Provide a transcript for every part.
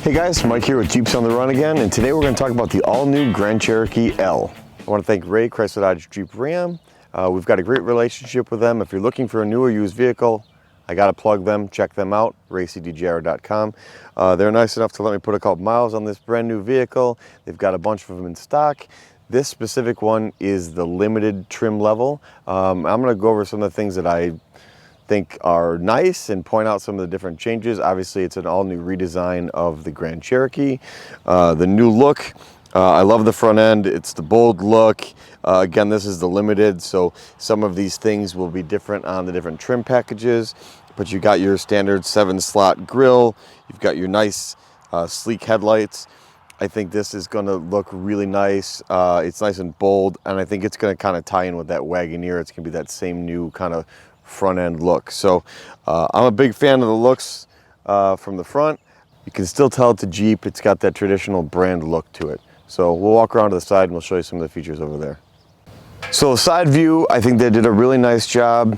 Hey guys, Mike here with Jeeps on the Run again, and today we're going to talk about the all-new Grand Cherokee L. I want to thank Ray, Chrysler Dodge Jeep Ram. We've got a great relationship with them. If you're looking for a new or used vehicle, I got to plug them. Check them out, raycdjr.com. They're nice enough to let me put a couple miles on this brand new vehicle. They've got a bunch of them in stock. This specific one is the limited trim level. I'm going to go over some of the things that I think are nice and point out some of the different changes. Obviously, it's an all-new redesign of the Grand Cherokee. The new look, I love the front end. It's the bold look. Again, this is the limited, so some of these things will be different on the different trim packages, but you got your standard 7-slot grille. You've got your nice sleek headlights. I think this is going to look really nice. It's nice and bold, and I think it's going to kind of tie in with that Wagoneer. It's going to be that same new kind of front end look. So I'm a big fan of the looks from the front. You can still tell it's a Jeep. It's got that traditional brand look to it. So we'll walk around to the side and we'll show you some of the features over there. So the side view, I think they did a really nice job.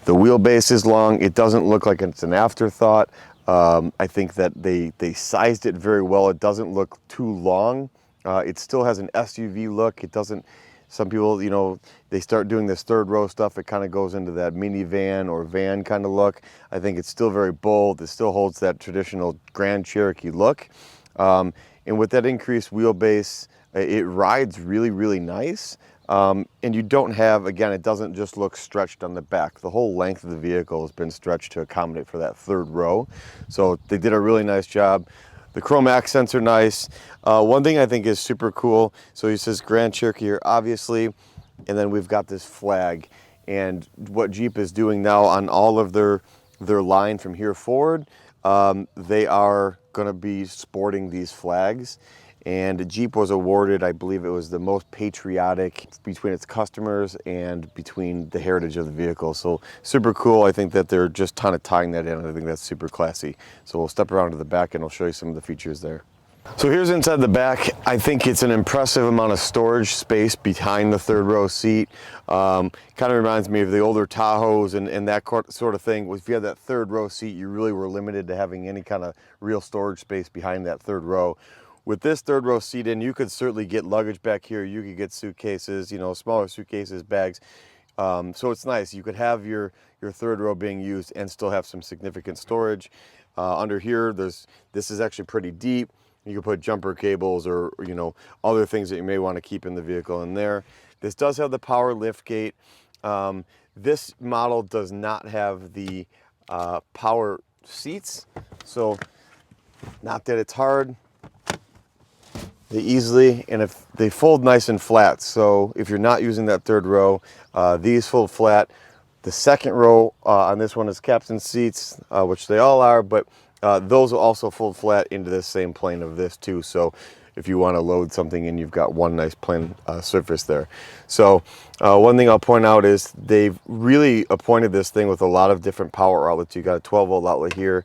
The wheelbase is long. It doesn't look like it's an afterthought. I think that they sized it very well. It doesn't look too long. It still has an SUV look. It doesn't. Some people, you know, they start doing this third row stuff. It kind of goes into that minivan or van kind of look. I think it's still very bold. It still holds that traditional Grand Cherokee look. And with that increased wheelbase, it rides really, really nice. And you don't have, again, it doesn't just look stretched on the back. The whole length of the vehicle has been stretched to accommodate for that third row. So they did a really nice job. The chrome accents are nice. One thing I think is super cool, so he says Grand Cherokee here, obviously, and then we've got this flag. And what Jeep is doing now on all of their line from here forward, they are going to be sporting these flags. And Jeep was awarded, I believe it was the most patriotic between its customers and between the heritage of the vehicle. So super cool. I think that they're just kind of tying that in. I think that's super classy. So we'll step around to the back and I'll show you some of the features there. So here's inside the back. I think it's an impressive amount of storage space behind the third row seat. Kind of reminds me of the older Tahoes and that sort of thing. If you had that third row seat, you really were limited to having any kind of real storage space behind that third row. With this third row seat in, you could certainly get luggage back here. You could get suitcases, you know, smaller suitcases, bags. So it's nice. You could have your third row being used and still have some significant storage. Under here, this is actually pretty deep. You could put jumper cables or, you know, other things that you may want to keep in the vehicle in there. This does have the power lift gate. This model does not have the power seats. So not that it's hard. They easily, and if they fold nice and flat. So if you're not using that third row, these fold flat. The second row on this one is captain seats, which they all are, but those will also fold flat into this same plane of this too. So if you want to load something in, you've got one nice plane surface there. So one thing I'll point out is they've really appointed this thing with a lot of different power outlets. You got a 12-volt outlet here.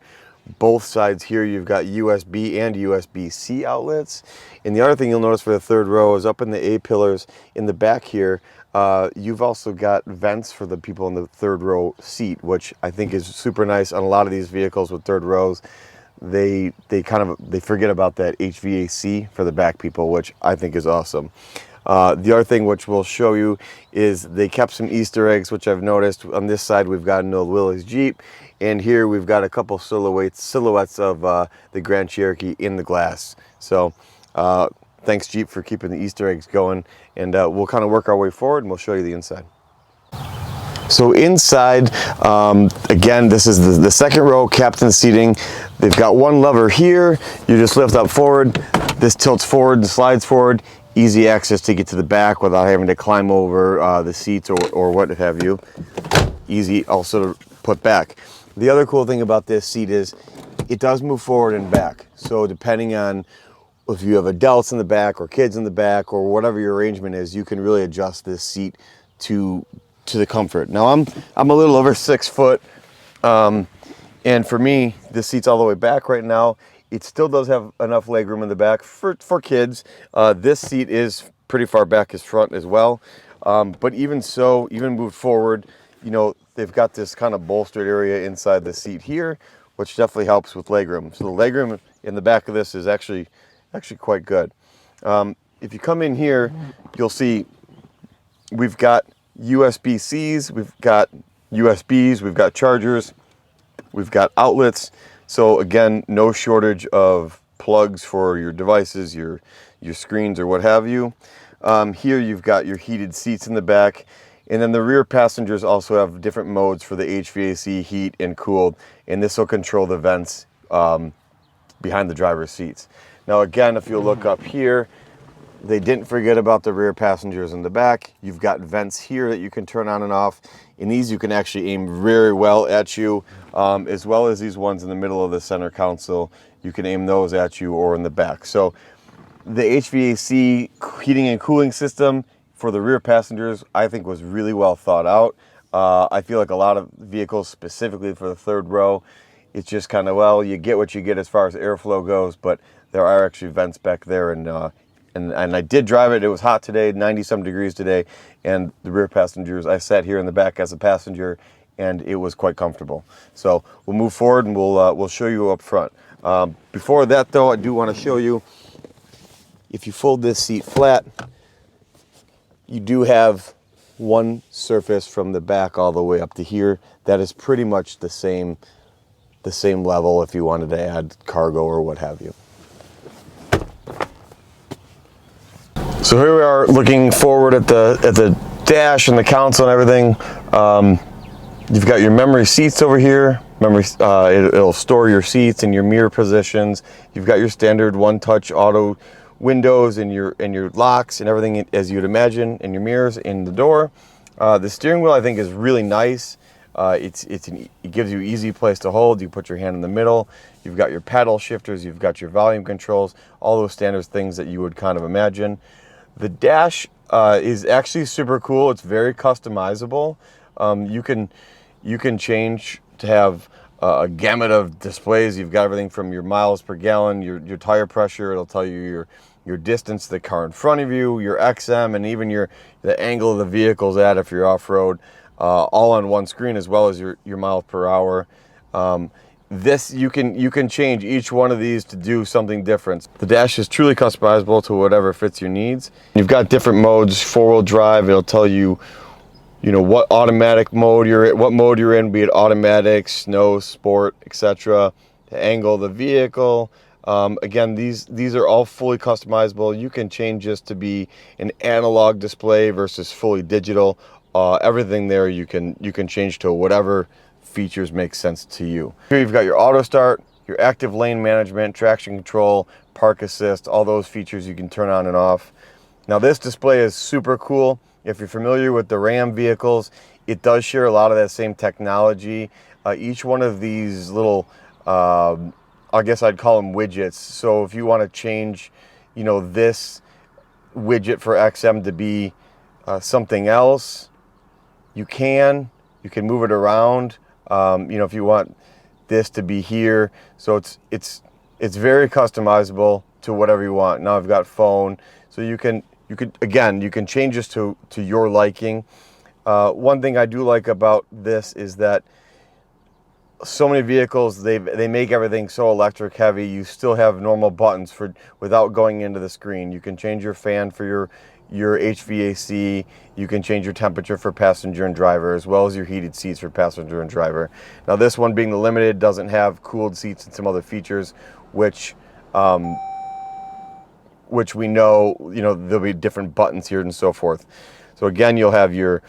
Both sides here, you've got USB and USB-C outlets. And the other thing you'll notice for the third row is up in the A-pillars in the back here, you've also got vents for the people in the third row seat, which I think is super nice. On a lot of these vehicles with third rows, they forget about that HVAC for the back people, which I think is awesome. The other thing which we'll show you is they kept some Easter eggs, which I've noticed. On this side, we've got an old Willys Jeep, and here we've got a couple silhouettes of the Grand Cherokee in the glass. So thanks, Jeep, for keeping the Easter eggs going, and we'll kind of work our way forward, and we'll show you the inside. So inside, again, this is the second row captain seating. They've got one lever here. You just lift up forward. This tilts forward and slides forward. Easy access to get to the back without having to climb over the seats or what have you. Easy also to put back. The other cool thing about this seat is it does move forward and back. So depending on if you have adults in the back or kids in the back or whatever your arrangement is, you can really adjust this seat to the comfort. Now I'm a little over 6 foot, and for me, this seat's all the way back right now. It still does have enough leg room in the back for kids. This seat is pretty far back as front as well. But even so, even moved forward, you know, they've got this kind of bolstered area inside the seat here, which definitely helps with legroom. So the legroom in the back of this is actually quite good. If you come in here, you'll see we've got USB-Cs, we've got USBs, we've got chargers, we've got outlets. So again, no shortage of plugs for your devices, your screens or what have you. Here you've got your heated seats in the back, and then the rear passengers also have different modes for the HVAC, heat and cooled, and this will control the vents behind the driver's seats. Now again, if you look up here, they didn't forget about the rear passengers in the back. You've got vents here that you can turn on and off. And these you can actually aim very well at you, as well as these ones in the middle of the center console. You can aim those at you or in the back. So the HVAC heating and cooling system for the rear passengers, I think, was really well thought out. I feel like a lot of vehicles, specifically for the third row, it's just kind of, well, you get what you get as far as airflow goes, but there are actually vents back there, and I did drive it. It was hot today, 90-some degrees today, and the rear passengers, I sat here in the back as a passenger, and it was quite comfortable. So we'll move forward, and we'll show you up front. Before that, though, I do want to show you, if you fold this seat flat, you do have one surface from the back all the way up to here. That is pretty much the same level if you wanted to add cargo or what have you. So here we are looking forward at the dash and the console and everything. You've got your memory seats over here. It'll store your seats and your mirror positions. You've got your standard one-touch auto windows and your locks and everything as you'd imagine, and your mirrors in the door. The steering wheel, I think, is really nice. It gives you an easy place to hold. You put your hand in the middle. You've got your paddle shifters. You've got your volume controls. All those standard things that you would kind of imagine. The dash is actually super cool. It's very customizable. You can change to have a gamut of displays. You've got everything from your miles per gallon, your tire pressure. It'll tell you your distance to the car in front of you, your XM, and even the angle of the vehicle's at if you're off-road, all on one screen, as well as your miles per hour. This you can change each one of these to do something different. The dash is truly customizable to whatever fits your needs. You've got different modes. Four-wheel drive, it'll tell you, what automatic mode you're in, be it automatic, snow, sport, etc. To angle the vehicle. Again, these are all fully customizable. You can change this to be an analog display versus fully digital. Everything there you can change to whatever features make sense to you. Here you've got your auto start, your active lane management, traction control, park assist, all those features you can turn on and off. Now this display is super cool. If you're familiar with the Ram vehicles, it does share a lot of that same technology. Each one of these little, I guess I'd call them widgets. So if you want to change, this widget for XM to be something else, you can move it around. If you want this to be here, so it's very customizable to whatever you want. Now I've got phone, so you can change this to your liking. One thing I do like about this is that so many vehicles, they make everything so electric heavy. You still have normal buttons without going into the screen. You can change your fan for your HVAC. You can change your temperature for passenger and driver, as well as your heated seats for passenger and driver. Now this one, being the Limited, doesn't have cooled seats and some other features, which we know, there'll be different buttons here and so forth. So again, you'll have your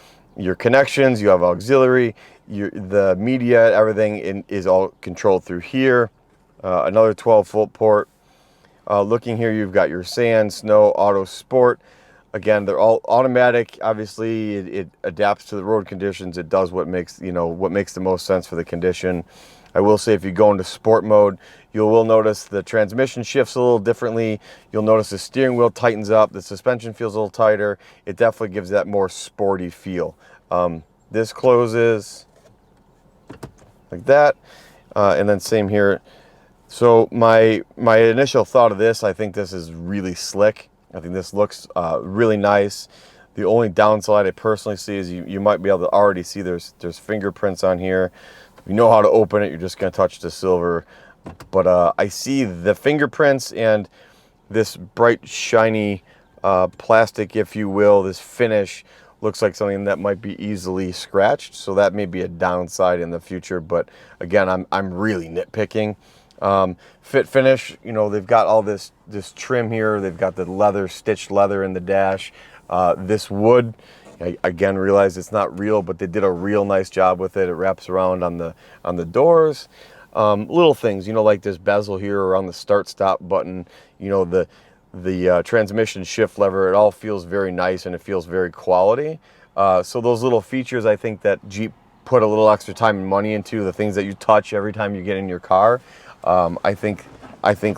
connections, you have auxiliary, the media, everything is all controlled through here. Another 12-volt port. Looking here, you've got your sand, snow, auto, sport. Again, they're all automatic. Obviously, it adapts to the road conditions. It does what makes the most sense for the condition. I will say, if you go into sport mode, you will notice the transmission shifts a little differently. You'll notice the steering wheel tightens up. The suspension feels a little tighter. It definitely gives that more sporty feel. This closes like that, and then same here. So my initial thought of this, I think this is really slick. I think this looks really nice. The only downside I personally see is you might be able to already see there's fingerprints on here. you know how to open it, you're just going to touch the silver. But I see the fingerprints and this bright, shiny plastic, if you will, this finish looks like something that might be easily scratched. So that may be a downside in the future. But again, I'm really nitpicking. Fit finish, you know, they've got all this trim here. They've got the leather, stitched leather in the dash. This wood, I again realize it's not real, but they did a real nice job with it. It wraps around on the doors. Little things, you know, like this bezel here around the start stop button, you know, the transmission shift lever, it all feels very nice and it feels very quality. So those little features, I think that Jeep put a little extra time and money into, the things that you touch every time you get in your car, I think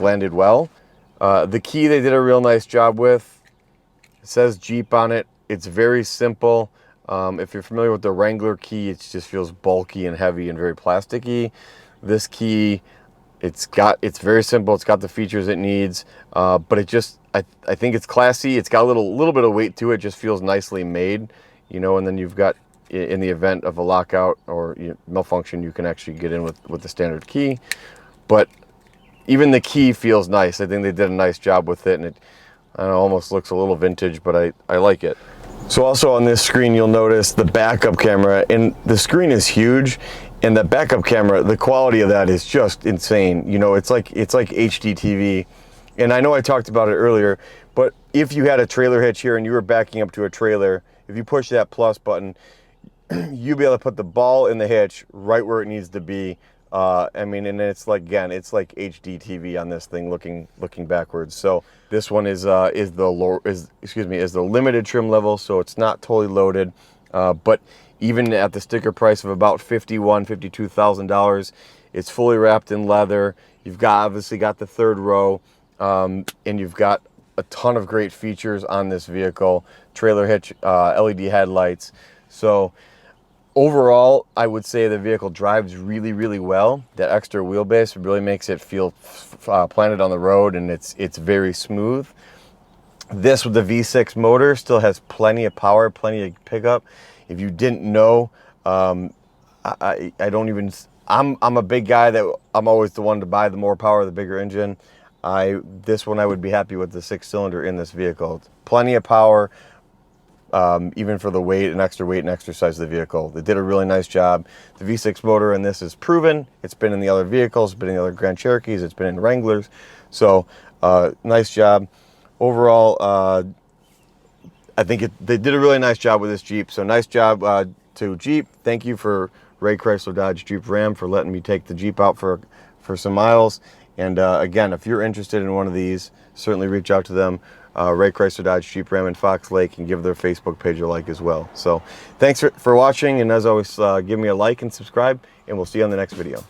landed well. The key they did a real nice job with. It says Jeep on it. It's very simple. If you're familiar with the Wrangler key, it just feels bulky and heavy and very plasticky. This key, it's very simple. It's got the features it needs, but it just, I think it's classy. It's got a little bit of weight to it. Just feels nicely made, you know. And then you've got, in the event of a lockout or malfunction, you can actually get in with the standard key. But even the key feels nice. I think they did a nice job with it, and it, I don't know, almost looks a little vintage, but I like it. So also on this screen, you'll notice the backup camera, and the screen is huge. And the backup camera, the quality of that is just insane. You know, it's like HD TV. And I know I talked about it earlier, but if you had a trailer hitch here and you were backing up to a trailer, if you push that plus button, you'll be able to put the ball in the hitch right where it needs to be. I mean, and it's like, again, it's like HD TV on this thing looking backwards. So this one is the limited trim level, so it's not totally loaded, but even at the sticker price of about $52,000, it's fully wrapped in leather. You've obviously got the third row, and you've got a ton of great features on this vehicle. Trailer hitch, LED headlights. So overall, I would say the vehicle drives really, really well. That extra wheelbase really makes it feel planted on the road, and it's very smooth. This with the V6 motor still has plenty of power, plenty of pickup. If you didn't know, I'm a big guy that I'm always the one to buy the more power, the bigger engine. This one I would be happy with the 6-cylinder in this vehicle. It's plenty of power, even for the weight and extra size of the vehicle. They did a really nice job. The V6 motor in this is proven. It's been in the other vehicles, it's been in the other Grand Cherokees, it's been in Wranglers. So nice job. Overall, I think they did a really nice job with this Jeep. So nice job to Jeep. Thank you for Ray Chrysler Dodge Jeep Ram for letting me take the Jeep out for some miles. And again, if you're interested in one of these, certainly reach out to them. Ray Chrysler Dodge Jeep Ram in Fox Lake, and give their Facebook page a like as well. So thanks for watching, and as always, give me a like and subscribe, and we'll see you on the next video.